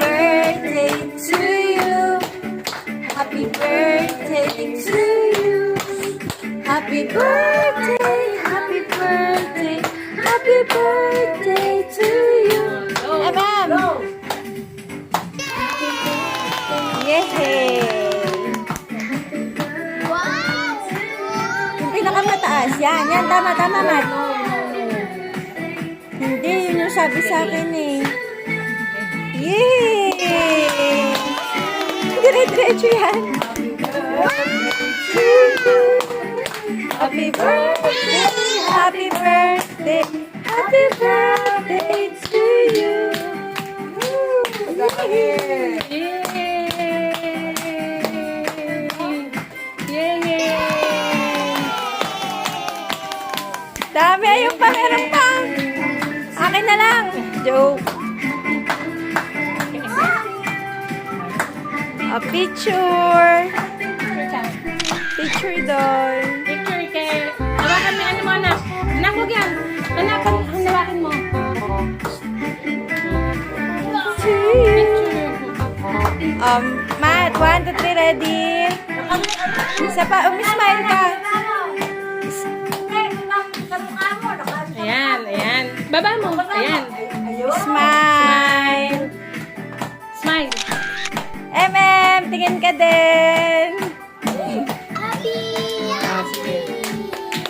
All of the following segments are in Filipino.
birthday to you. Happy birthday to you. Happy birthday, happy birthday, happy birthday to you. Ma'am. Yay! Yung pinakamataas. Yan. Tama, Matt. Hindi, yun yung sabi sa akin eh. Yay! Dire-diretso yan. Happy birthday, happy birthday, happy birthday to you. Yay! Yay! Dami ayong pangarap pa. Akin na lang. Joke. A picture. Picture doon. Picture kay... Hawakan mo, ano mo, anak? Anak, huwag yan. Anak, hawakan mo. Picture. Matt, 1, 2, 3, ready? Isa pa, smile ka. Ayan. Baba mo. Ayan. Smile. Smile. Tingin ka din. Ah, sige.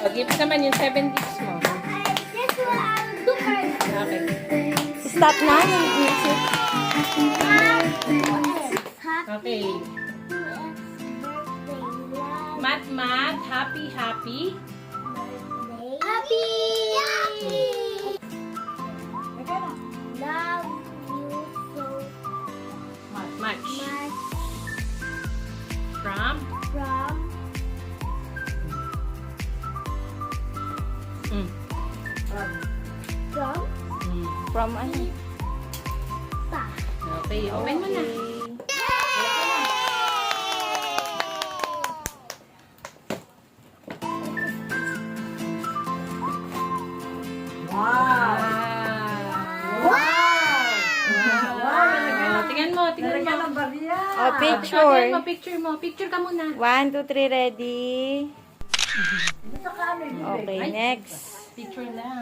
O, gifts naman yung 7 gifts mo. Okay. Stop na yung music. Okay. Mat, happy. Love you so Much. much From? from Mm. from From ano? pa. Okay, open mo na. Tingnan mo. Oh, picture. Picture mo. Picture ka muna. 1, 2, 3, ready? Okay, next. Picture lang.